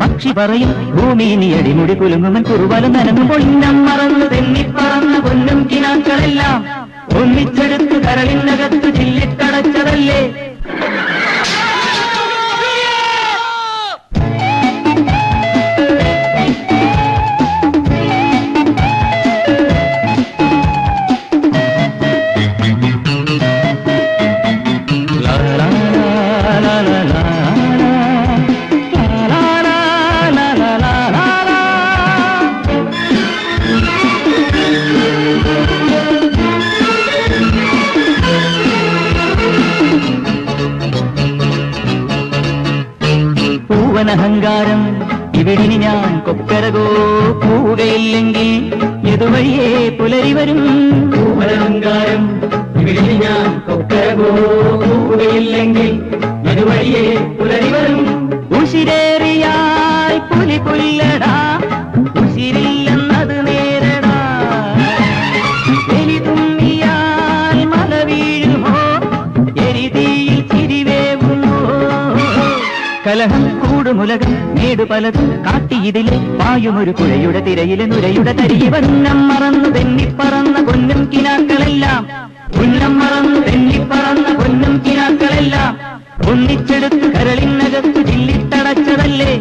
പക്ഷി പറയും ഭൂമി നീ അടിമുടി കുലുങ്ങുമൻ കുറുവലും നനഞ്ഞു പൊന്നം മറന്നു തെന്നിപ്പറന്ന പൊന്നും കിനാക്കളെല്ലാം ഒന്നിച്ചെടുത്ത് കരളിനകത്ത് ചില്ലിട്ടടച്ചതല്ലേ. അഹങ്കാരം ഇവിടിനി ഞാൻ കൊക്കരകോ പോവുകയില്ലെങ്കിൽ ഇതുവഴിയേ പുലരി വരും. അഹങ്കാരം ഇവിടിനി ഞാൻ കൊക്കരകോ പോവുകയില്ലെങ്കിൽ ഇതുവഴിയേ പുലരി വരും. ഉശിരേറിയാൽ പുലി പുല്ലടാ, ഉശിരില്ലെന്നത് നേരടാ. എലി തുമ്മിയാൽ മല വീഴുമോ, എരിതീയിൽ ചിരിവേവുമോ. കലഹം കൂടുമുലകം നേടു പലതും കാട്ടിയിതിലെ പായുമൊരു പുഴയുടെ തിരയിലെ നുരയുടെ തരികി. വന്നം മറന്നു തെന്നിപ്പറന്ന പൊന്നും കിനാക്കളെല്ലാം, ഉന്നം മറന്നു തെന്നിപ്പറന്ന പൊന്നും കിനാക്കളെല്ലാം ഒന്നിച്ചെടുത്ത് കരളിനകത്ത് ചില്ലിട്ടടച്ചതല്ലേ,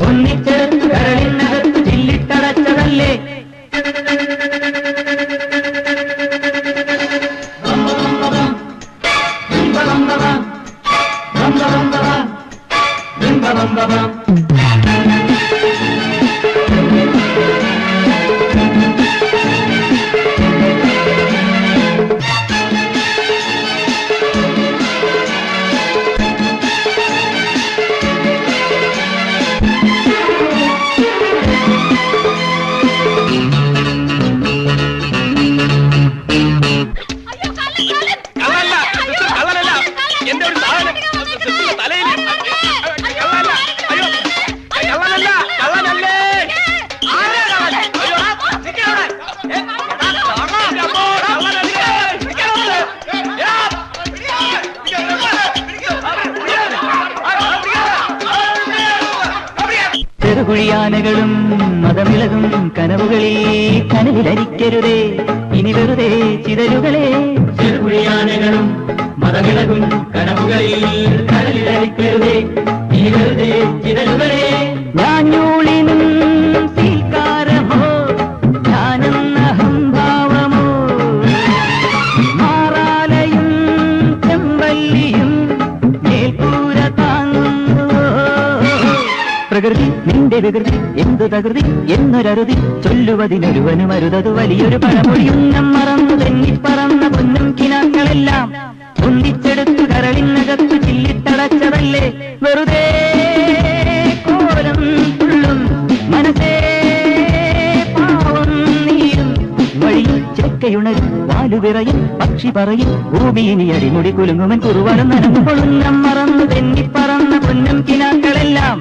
ഒന്നിച്ചെടുത്ത് കരളിനകത്ത് ചില്ലിട്ടടച്ചതല്ലേ. ചെറുകുഴിയാനകളും മതമിളകും കനവുകളെ കനവിലരിക്കരുതേ ഇനി വെറുതെ ചിതലുകളെ. ചെറുകുഴിയാനകളും മതമിളകും കനവുകളിൽ കനവിലരിക്കരുതേ ഇനി വെറുതെ ചിതലുകളെ. ഞാഞ്ഞൂളിനും സീൽക്കാരമോ ഞാനെന്ന അഹംഭാവമോ, മാറാലയും ചെമ്പല്ലിയും മേൽക്കൂര താങ്ങുന്നുവോ. പ്രകൃതി നിന്റെ വികൃതി എന്തു തകൃതി എന്നൊരരുതി ചൊല്ലുവതിനൊരുവനും അരുതത് വലിയൊരു പഴമൊഴിയുന്നം മറന്നു തെന്നിപ്പറന്ന പൊന്നും കിനാക്കളെല്ലാം ഒന്നിച്ചെടുത്തു കരളിനകത്തു ചില്ലിട്ടടച്ചതല്ലേ. വെറുതെ കോലം തുള്ളും മനസ്സേ പാവം നീയും വഴിയിൽ ചെക്കയുണരും വാലുവിറയും പക്ഷി പറയും ഭൂമി ഇനി അടിമുടി കുലുങ്ങുമൻ കുറുവലും നനഞ്ഞു പൊളുന്നം മറന്നു തെന്നിപ്പറന്ന പൊന്നും കിനാക്കളെല്ലാം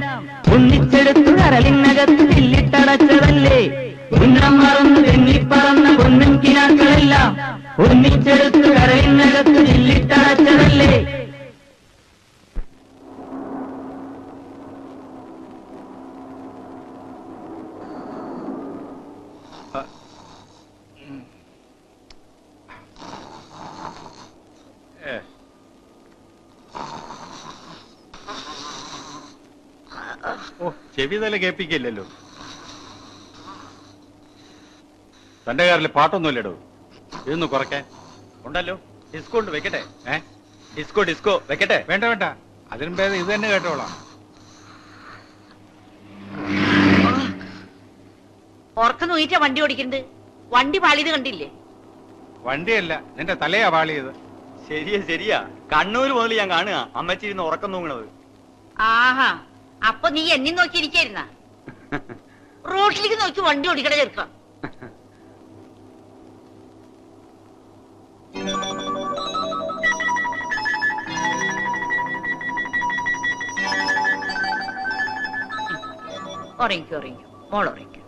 ഒന്നിച്ചെടുത്തു കരളിനകത്ത് ചില്ലിട്ടടച്ചതല്ലേ. ഉന്നം മറന്നു തെന്നിപ്പറന്ന പൊന്നും കിനാക്കളെല്ലാം ഒന്നിച്ചെടുത്തു കരളിനകത്ത് ചില്ലിട്ടടച്ചതല്ലേ. ചെവി തല കേൾപ്പിക്കില്ലല്ലോ. തന്റെ കാറിൽ പാട്ടൊന്നുമില്ലടോ. ഇതൊന്ന് കുറയ്ക്കാൻ ഉണ്ടല്ലോ. ഡിസ്കോ ഉണ്ട്, വെക്കട്ടെ? ഡിസ്കോ ഡിസ്കോ വെക്കട്ടെ? വേണ്ട വേണ്ട, അതിനും ഭേദം ഇത് തന്നെ കേട്ടോളാം. ഉറക്കം നോക്കിട്ടാ വണ്ടി ഓടിക്കുന്നത്. വണ്ടി പാളിയത് കണ്ടില്ലേ? വണ്ടിയല്ല, നിന്റെ തലയാ പാളിയത്. ശരിയാ കണ്ണൂര് മുതൽ ഞാൻ കാണുക അമ്മച്ചിരുന്ന് ഉറക്കം തൂങ്ങണത്. ആഹാ, അപ്പൊ നീ എന്നെ നോക്കിയിരിക്കായിരുന്ന? റോഡിലേക്ക് നോക്കി വണ്ടി ഓടിക്കട ചേർക്കാം. ഉറങ്ങിക്കോ മോളുറങ്ങിക്കോ.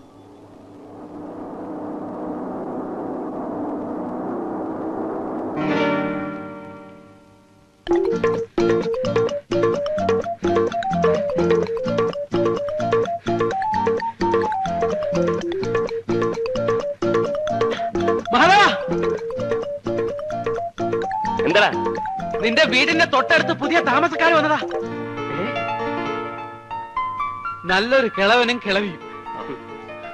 എന്താ നിന്റെ വീടിന്റെ തൊട്ടടുത്ത് പുതിയ താമസക്കാർ വന്നതാ. നല്ലൊരു കിളവനും കിളവിയും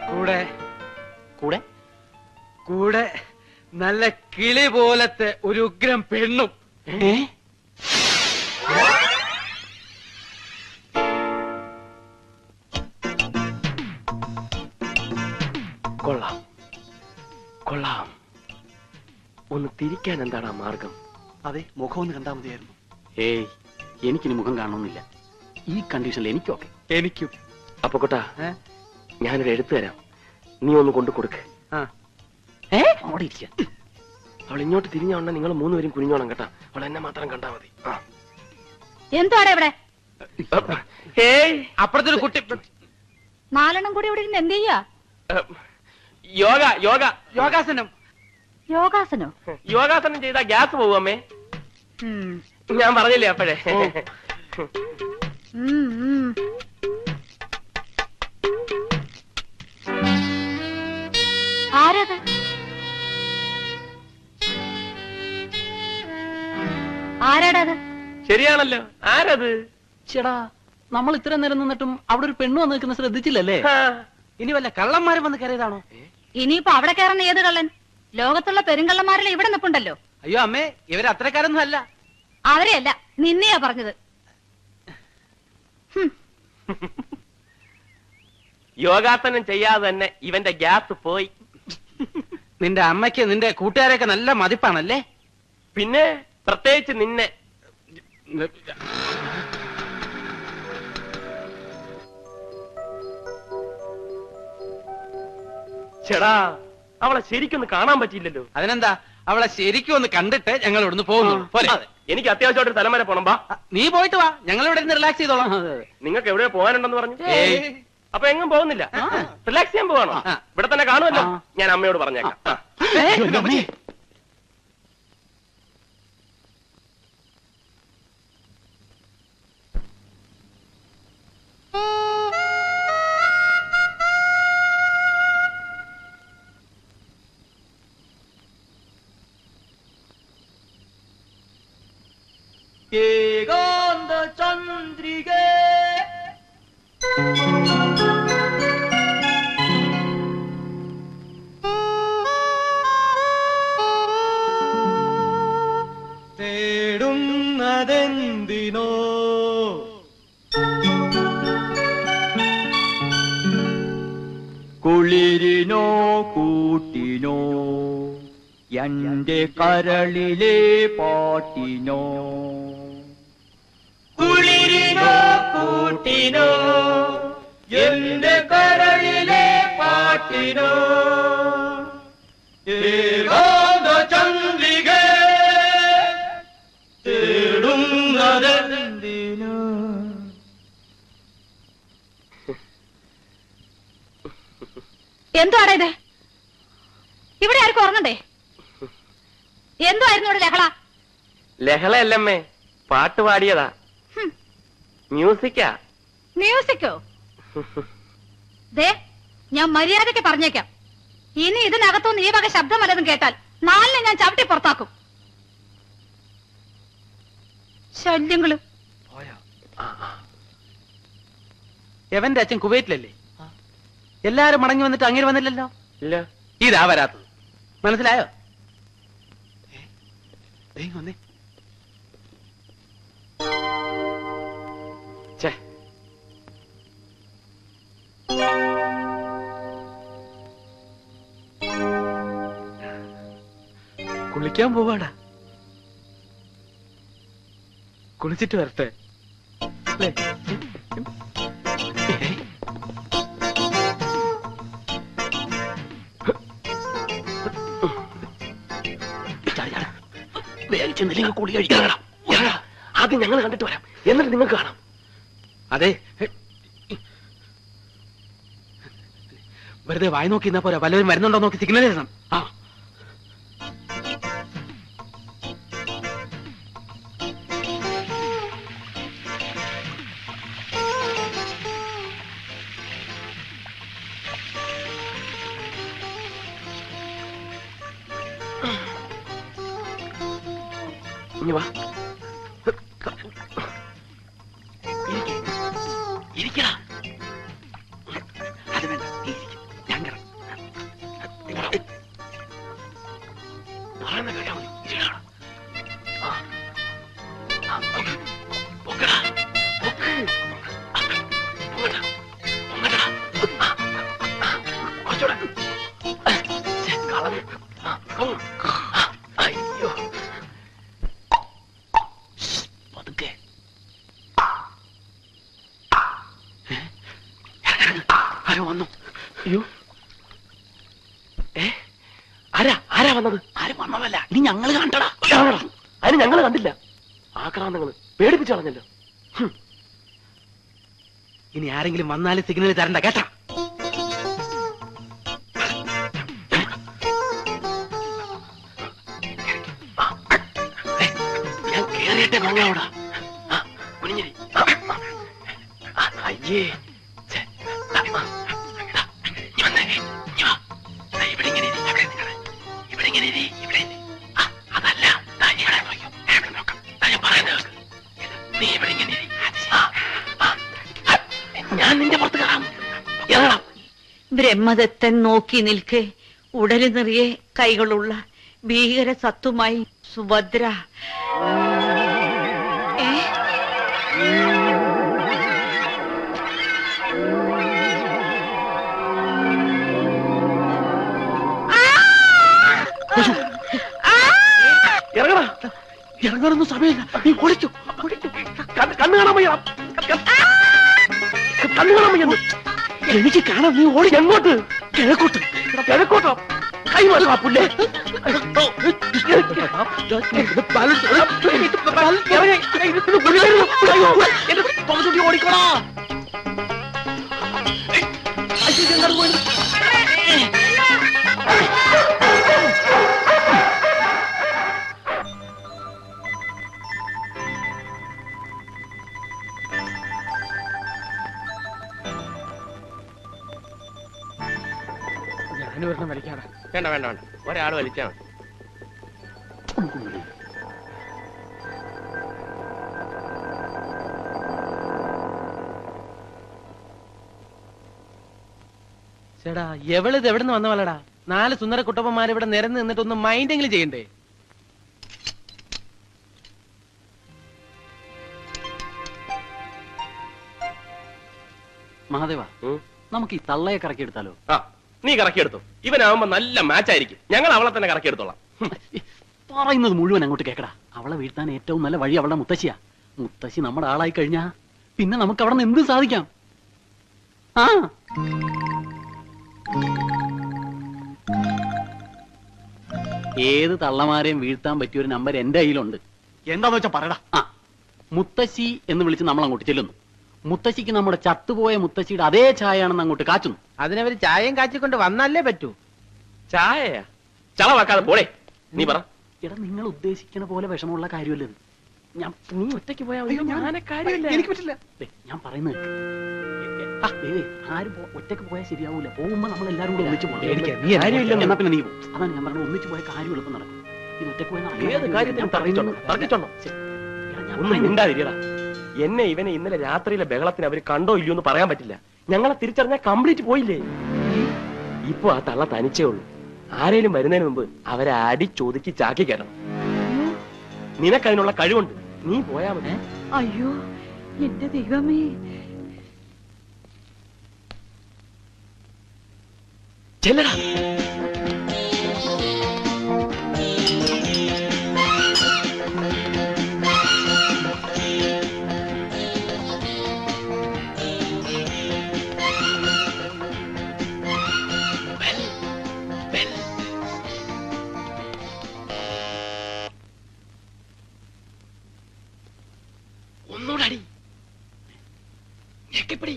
കൂടെ കൂടെ കൂടെ നല്ല കിളി പോലത്തെ ഒരു ഉഗ്രം പെണ്ണും. കൊള്ളാം കൊള്ളാം. ഒന്ന് തിരിക്കാൻ എന്താണ് മാർഗം? അതെ, മുഖം ഒന്ന് കണ്ടാ മതിയായിരുന്നു. ഏയ്, എനിക്കിനി മുഖം കാണണമെന്നില്ല. ഈ കണ്ടീഷനിൽ എനിക്കൊക്കെ. എനിക്കും. അപ്പൊ കൊട്ടാ, ഞാനൊരു എഴുത്ത് തരാം, നീ ഒന്ന് കൊണ്ടു കൊടുക്ക്. അവിടെ ഇരിക്കാൻ. അവൾ ഇങ്ങോട്ട് തിരിഞ്ഞോണ്ട നിങ്ങൾ മൂന്നുപേരും കുനിഞ്ഞോണം കേട്ടാ. അവൾ എന്നെ മാത്രം കണ്ടാ മതി. എന്താണ് ഇവിടെ? ഏയ്, അപ്പുറത്തൊരു കുട്ടി. നാലെണ്ണം കൂടി ഇവിടെ ഇരുന്ന് എന്ത് ചെയ്യാ? യോഗ യോഗ യോഗാസനം. യോഗാസനോ? യോഗാസനം ചെയ്താ ഗ്യാസ് പോവുമേ. ഞാൻ പറഞ്ഞില്ലേ അപ്പോഴേ. ആരത്? ആരാടത്? ശരിയാണല്ലോ, ആരത്? ചേടാ, നമ്മൾ ഇത്ര നേരം നിന്നിട്ടും അവിടെ ഒരു പെണ്ണ് വന്ന് നിൽക്കുന്ന ശ്രദ്ധിച്ചില്ലല്ലേ? ഇനി വല്ല കള്ളന്മാരും വന്ന് കയറിയതാണോ? ഇനിയിപ്പോ അവിടെ കയറുന്ന ഏത് കള്ളൻ? ലോകത്തുള്ള പെരുങ്കള്ളന്മാരെല്ലാം ഇവിടെ നിൽപ്പുണ്ടല്ലോ. അയ്യോ അമ്മേ, ഇവര് അത്രക്കാരൊന്നും അല്ല. അവരെയല്ല, നിന്നെയാ പറഞ്ഞത്. യോഗാസനം ചെയ്യാതെ തന്നെ ഇവന്റെ ഗ്യാസ് പോയി. നിന്റെ അമ്മയ്ക്ക് നിന്റെ കൂട്ടുകാരെയൊക്കെ നല്ല മതിപ്പാണല്ലേ? പിന്നെ പ്രത്യേകിച്ച് നിന്നെ. ചേടാ, അവളെ ശരിക്കൊന്ന് കാണാൻ പറ്റിയില്ലല്ലോ. അതിനെന്താ, അവളെ ശരിക്കും ഒന്ന് കണ്ടിട്ട് ഞങ്ങൾ ഇവിടുന്ന് പോകുന്നു. പോലെ എനിക്ക് അത്യാവശ്യമായിട്ട് സ്ഥലം വരെ പോണം. വാ, നീ പോയിട്ട് വാ, ഞങ്ങൾ ഇവിടെ നിന്ന് റിലാക്സ് ചെയ്തോളാം. നിങ്ങൾക്ക് എവിടെ പോകാനുണ്ടെന്ന് പറഞ്ഞു? അപ്പൊ എങ്ങും പോകുന്നില്ല, റിലാക്സ് ചെയ്യാൻ പോവാണോ? ഇവിടെ തന്നെ കാണുമല്ലോ. ഞാൻ അമ്മയോട് പറഞ്ഞേക്കാം. ഏകാന്ത ചന്ദ്രിക തേടുന്നതെന്തിനോ കുളിരിനോ കൂട്ടിനോ എന്റെ കരളിലെ പാട്ടിനോ കുളിരിനോ കൂട്ടിനോ എന്റെ കരളിലെ പാട്ടിനോ ഏകാന്ത ചന്ദ്രിക തേടുന്നതെന്തിനോ. എന്തുവാടാ ഇത്? ഇവിടെ ആർക്കും ഉറങ്ങണ്ടേ? എന്തുവായിരുന്നു ഇവിടെ ലഹള? ലഹളയല്ലമ്മേ, പാട്ട് പാടിയതാ. മ്യൂസിക്കാ. മ്യൂസിക്കോ? ദേ, ഞാൻ മര്യാദയ്ക്ക് പറഞ്ഞേക്കാം, ഇനി ഇതിനകത്തുനിന്ന് ഈ വക ശബ്ദം വല്ലതും കേട്ടാൽ നാലിനെ ഞാൻ ചവിട്ടി പുറത്താക്കും. ശല്യങ്ങള്. എവന്റെ അച്ഛൻ കുവൈറ്റിലല്ലേ? എല്ലാരും മടങ്ങി വന്നിട്ട് അങ്ങനെ വന്നില്ലല്ലോ. ഇല്ല, ഇതാ വരാത്തത്. മനസ്സിലായോ? വന്നേ. കുളിക്കാൻ പോവാടാ. കുളിച്ചിട്ട് വരട്ടെ അല്ലേ? വേഗിച്ചെന്നില്ലെങ്കിൽ കുളി കഴിക്കണം. ആദ്യം ഞങ്ങൾ കണ്ടിട്ട് വരാം, എന്നിട്ട് നിങ്ങൾക്ക് കാണാം. അതെ, വെറുതെ വായി നോക്കി എന്നാ പോരാ, വല്ലവരും വരുന്നുണ്ടോ നോക്കി സിഗ്നൽ ചെയ്യണം. ആ ഇനി വാ, ഇരിക്കടാ. അത് വേണ്ട, ഞാൻ കിടക്കാം. പറയുന്ന കേട്ടാ മതി. ഇരിക്കടാ. പൊക്കടാ, പൊക്ക്. പൊങ്ങടാ, പൊങ്ങടാ. കുറച്ചുകൂടെ. കളഞ്ഞു. അയ്യോ, പതുക്കെ. ആരോ വന്നു. അയ്യോ, ആരാ വന്നത്? ആരും വന്നതല്ല, ഇനി ഞങ്ങൾ കണ്ടടാ. അതിന് ഞങ്ങൾ കണ്ടില്ല. ആക്രാന്തങ്ങള് പേടിപ്പിച്ചു കളഞ്ഞല്ലോ. ഇനി ആരെങ്കിലും വന്നാലും സിഗ്നൽ തരണ്ട കേട്ടാ. ഞാൻ കേറിയിട്ടെ മങ്ങാവടാ. കുനിഞ്ഞിരി. അയ്യേ, ഞാൻ നിന്റെ പുറത്ത് കയറാം. ബ്രഹ്മദത്തൻ നോക്കി നിൽക്കെ ഉടല് നിറയെ കൈകളുള്ള ഭീകര സത്തുമായി സുഭദ്ര. ഇറങ്ങാനൊന്നും സമയമില്ല, നീ ഓടിച്ചു. കണ്ണു കാണാൻ വയ്യ, കണ്ണു കാണാൻ വയ്യ. എനിക്ക് കാണാം, നീ ഓടി. എങ്ങോട്ട്? കിഴക്കോട്ട്. കിഴക്കോട്ടോ? കൈ മാറാ പുല്ലേ. ഓടിക്കോടാ. ഞാനൊരെണ്ണം വലിക്കാടാ. വേണ്ട വേണ്ട വേണ്ട, ഒരാൾ വലിച്ചാ മതി. ചേടാ, എവളിത് എവിടുന്ന് വന്ന പോലെടാ? 4 സുന്ദര കുട്ടപ്പന്മാർ ഇവിടെ നിരന്ന് നിന്നിട്ടൊന്ന് മൈൻഡെങ്കിലും ചെയ്യണ്ടേ? മഹാദേവ, നമുക്ക് ഈ തള്ളയെ കറക്കിയെടുത്താലോ? ആ, നീ കറക്കിയെടുത്തു. ഇവനാവുമ്പോ നല്ല മാച്ച് ആയിരിക്കും. ഞങ്ങൾ അവളെ തന്നെ കറക്കിയെടുത്തോളാം. പറയുന്നത് മുഴുവൻ അങ്ങോട്ട് കേക്കടാ. അവളെ വീഴ്ത്താൻ ഏറ്റവും നല്ല വഴി അവളുടെ മുത്തശ്ശിയാ. മുത്തശ്ശി നമ്മുടെ ആളായി കഴിഞ്ഞാ പിന്നെ നമുക്ക് അവിടെ നിന്ന് എന്ത് സാധിക്കാം. ആ, ഏത് തള്ളമാരെയും വീഴ്ത്താൻ പറ്റിയ ഒരു നമ്പർ എന്റെ കയ്യിലുണ്ട്. എന്താന്ന് വെച്ചാ പറയടാ. ആ, മുത്തശ്ശി എന്ന് വിളിച്ച് നമ്മൾ അങ്ങോട്ട് ചെല്ലുന്നു. മുത്തശ്ശിക്ക് നമ്മുടെ ചത്തുപോയ മുത്തശ്ശിയുടെ അതേ ചായയാണെന്ന് അങ്ങോട്ട് കാച്ചുന്നു. അതിനവര് ചായയും കാച്ചിക്കൊണ്ട് വന്നല്ലേ പറ്റൂ. ചായയാ? ചളവാക്കാതെ പോടേ. നീ പറ. എടാ, നിങ്ങൾ ഉദ്ദേശിക്കുന്ന പോലെ വിഷമമുള്ള കാര്യമല്ല ഇത്. നീ ഒറ്റയ്ക്ക് പോയാ എനിക്ക് പറ്റില്ല. ഞാൻ പറയുന്നത് ആരും ഒറ്റയ്ക്ക് പോയാൽ ശരിയാവൂല. പോകുമ്പോ നമ്മൾ എല്ലാരും കൂടെ ഒന്നിച്ചു പോകണം. എന്നാ പിന്നെ നീ പോകും. അതാണ് ഞാൻ പറഞ്ഞത്, ഒന്നിച്ചു പോയ കാര്യം എളുപ്പം നടക്കും. ഇത് ഒറ്റയ്ക്ക് പോയാൽ ഏത് കാര്യത്തിനും തർക്കിച്ചോണ്ടോ? ഒന്നും മിണ്ടാതിരിയടാ. എന്നെ ഇവനെ ഇന്നലെ രാത്രിയിലെ ബഹളത്തിന് അവര് കണ്ടോ ഇല്ലയോ എന്ന് പറയാൻ പറ്റില്ല. ഞങ്ങളെ തിരിച്ചറിഞ്ഞാൽ കംപ്ലീറ്റ് പോയില്ലേ. ഇപ്പൊ ആ തള്ള തനിച്ചേ ഉള്ളൂ. ആരേലും വരുന്നതിന് മുമ്പ് അവരെ അടി ചോദിച്ച് ചാക്കി കയറണം. നിനക്കതിനുള്ള കഴിവുണ്ട്, നീ പോയാ മതി. അയ്യോ എന്റെ ദൈവമേ. ചെല്ലടാ. അടക്കിപ്പിടി.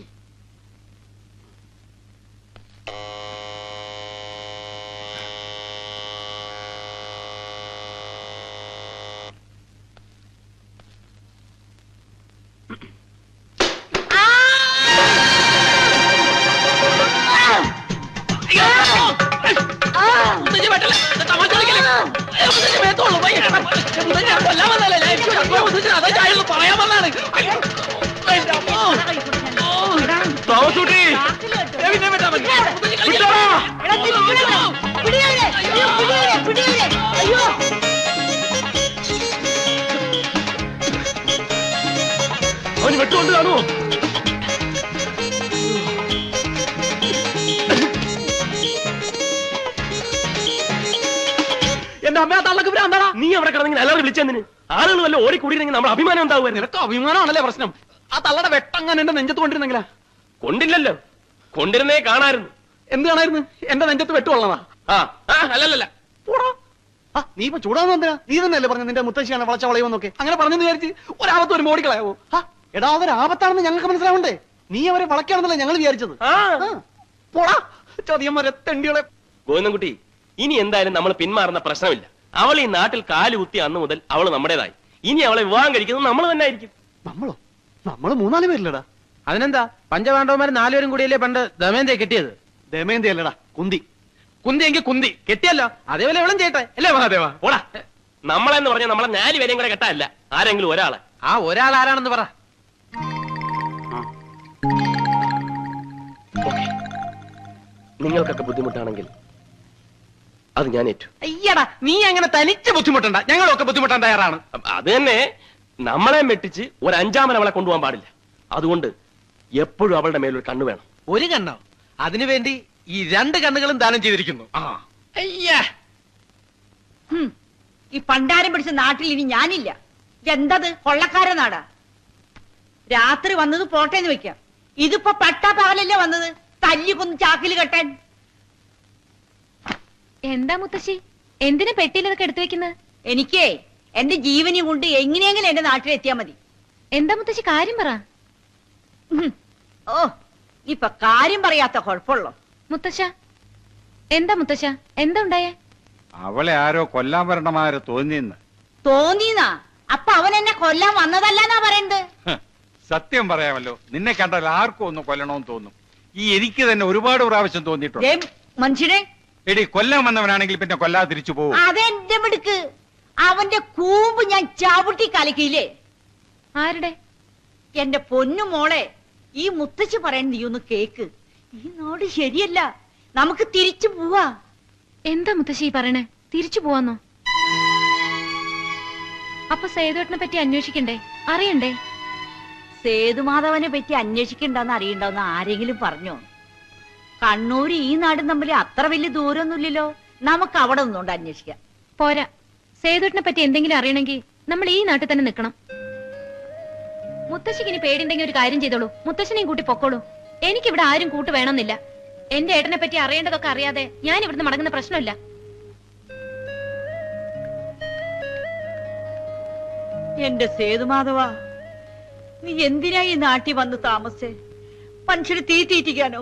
അവന് വെട്ടുകൊണ്ട് കാണുമോ? എന്റെ അമ്മ തള്ളക്ക് ഭ്രാന്താടാ. നീ അവിടെ കിടന്നെങ്കിൽ എല്ലാവരും വിളിച്ചെന്തിന്? ആളുകൾ വല്ല ഓടിക്കൂടിയിരുന്നെങ്കിൽ നമ്മുടെ അഭിമാനം ഉണ്ടാവുക. നിനക്ക് അഭിമാനമാണല്ലേ പ്രശ്നം? ആ തള്ളയുടെ വെട്ടങ്ങനെ എന്റെ നെഞ്ചത്ത് കൊണ്ടിരുന്നെങ്കിലാ. കൊണ്ടില്ലല്ലോ, കൊണ്ടിരുന്നേ കാണായിരുന്നു. എന്ത് കാണായിരുന്നു? എന്റെ നെഞ്ചത്ത് വെട്ടുകൊള്ളതാ. അല്ലല്ല. നീ ഇപ്പൊ ചൂടാന്ന് എന്തിനാ? നീ തന്നെയല്ലേ പറഞ്ഞു നിന്റെ മുത്തശ്ശിയാണ് വളച്ച വളയുമെന്നൊക്കെ. അങ്ങനെ പറഞ്ഞെന്ന് വിചാരിച്ച് ഒരാപത്ത് ഒരു മോടിക്കളയാവോ? എടാ അതൊരു ആപത്താണെന്ന് ഞങ്ങൾക്ക് മനസ്സിലാവണ്ടേ? നീ അവരെ വളയ്ക്കാണെന്നല്ലേ ഞങ്ങൾ വിചാരിച്ചത്. പോടാ ചതിയന്മാരെ തെണ്ടികളെ. ഗോവിന്ദൻകുട്ടി, ഇനി എന്തായാലും നമ്മൾ പിന്മാറുന്ന പ്രശ്നമില്ല. അവൾ ഈ നാട്ടിൽ കാല് കുത്തി അന്ന് മുതൽ അവൾ നമ്മുടേതായി. ഇനി അവളെ വിവാഹം കഴിക്കുന്നത് നമ്മൾ തന്നെ ആയിരിക്കും. നമ്മളോ? നമ്മള് 3-4 പേരില്ലടാ. അതിനെന്താ? പഞ്ചപാണ്ഡവന്മാര് 4 പേരും കൂടിയല്ലേ പണ്ട് ദമയന്തിയെ കെട്ടിയത്? ദമയന്തി അല്ലടാ, കുന്തി. കുന്തിയെങ്കിൽ കുന്തി കെട്ടിയല്ലോ, അതേപോലെ എവളും ചെയ്യട്ടെ അല്ലേ മഹാദേവ? ഓടാ, നമ്മളെന്ന് പറഞ്ഞാൽ നമ്മളെ 4 പേരെയും കൂടെ കെട്ടാല്ല, ആരെങ്കിലും ഒരാളെ. ആ ഒരാൾ ആരാണെന്ന് പറ. നിങ്ങൾക്കൊക്കെ ബുദ്ധിമുട്ടാണെങ്കിൽ അത് ഞാൻ ഏറ്റു. അയ്യടാ, നീ അങ്ങനെ തനിച്ച് ബുദ്ധിമുട്ടണ്ട, ഞങ്ങളൊക്കെ ബുദ്ധിമുട്ടാൻ തയ്യാറാണ്. അത് തന്നെ, നമ്മളെ മെട്ടിച്ച് ഒരു 5-ാമൻ അവളെ കൊണ്ടുപോകാൻ പാടില്ല. അതുകൊണ്ട് എപ്പോഴും അവളുടെ മേലൊരു കണ്ണു വേണം. ഒരു കണ്ണോ? അതിനുവേണ്ടി ഈ 2 കണ്ണുകളും ദാനം ചെയ്തിരിക്കുന്നു. അയ്യാ, ഈ പണ്ടാരം പിടിച്ച നാട്ടിൽ ഇനി ഞാനില്ല. ഇതെന്തത് കൊള്ളക്കാര നാടാ? രാത്രി വന്നത് പോട്ടേന്ന് വെക്കാം. ഇതിപ്പോ പട്ടാ പകലല്ലേ വന്നത്, തല്ലി കൊന്ന് ചാക്കിൽ കെട്ടാൻ. എന്താ മുത്തശ്ശി, എന്തിനാ പെട്ടിയിലൊക്കെ എടുത്തു വെക്കുന്നത്? എനിക്കേ എന്റെ ജീവനെയും കൊണ്ട് എങ്ങനെയെങ്കിലും എന്റെ നാട്ടിലെത്തിയാ മതി. എന്താ മുത്തശ്ശി, കാര്യം പറ. ഓ, ഇപ്പൊ കാര്യം പറയാത്ത കുഴപ്പമുള്ളോ? മുത്തശ്ശ, എന്താ മുത്തശ്ശ, എന്താ ഉണ്ടായേ? അവളെ ആരോ കൊല്ലാൻ വരണമാരെ തോന്നിയെന്ന്. തോന്നിന്നാ? അപ്പൊ അവൻ എന്നെ കൊല്ലാൻ വന്നതല്ലെന്നാ പറയുന്നത്. സത്യം പറയാമല്ലോ, നിന്നെ കണ്ടാൽ ആർക്കും ഒന്ന് കൊല്ലണമെന്ന് തോന്നും. ഈ എനിക്ക് തന്നെ ഒരുപാട് പ്രാവശ്യം തോന്നിയിട്ടുണ്ട്. മനുഷ്യനെ എടി, കൊല്ലാൻ വന്നവനാണെങ്കിൽ പിന്നെ കൊല്ലാതെ തിരിച്ചു പോകും. അതെന്റെ മിടുക്ക്. അവന്റെ കൂമ്പ് ഞാൻ ചവിട്ടി കലക്കിയില്ലേ. ആരുടെ? എന്റെ പൊന്നു മോളെ, ഈ മുത്തച്ഛി പറയാൻ നീ ഒന്ന് കേക്ക്. ഈ നാട് ശരിയല്ല, നമുക്ക് തിരിച്ചു പോവാ. എന്താ മുത്തശ്ശി പറയണേ? തിരിച്ചു പോവാന്നോ? അപ്പൊ സേതുവേട്ടനെ പറ്റി അന്വേഷിക്കണ്ടേ, അറിയണ്ടേ? സേതുമാധവനെ പറ്റി അന്വേഷിക്കണ്ടെന്ന് അറിയണ്ടെന്ന് ആരെങ്കിലും പറഞ്ഞോ? കണ്ണൂര് ഈ നാടും തമ്മിൽ അത്ര വലിയ ദൂരമൊന്നുമില്ലല്ലോ. നമുക്ക് അവിടെ നിന്നുകൊണ്ട് അന്വേഷിക്കാം. പോരാ, സേതുവേട്ടനെ പറ്റി എന്തെങ്കിലും അറിയണമെങ്കിൽ നമ്മൾ ഈ നാട്ടിൽ തന്നെ നിൽക്കണം. മുത്തശ്ശിക്ക് ഇനി പേടിണ്ടെങ്കിൽ ഒരു കാര്യം ചെയ്തോളൂ, മുത്തശ്ശനെയും കൂട്ടി പൊക്കോളൂ. എനിക്കിവിടെ ആരും കൂട്ട് വേണമെന്നില്ല. എന്റെ ഏട്ടനെ പറ്റി അറിയേണ്ടതൊക്കെ അറിയാതെ ഞാൻ ഇവിടുന്ന് മടങ്ങുന്ന പ്രശ്നമില്ല. എന്റെ സേതുമാധവ, നീ എന്തിനാ ഈ നാട്ടിൽ വന്ന് താമസേ? മനുഷ്യര് തീറ്റിക്കാനോ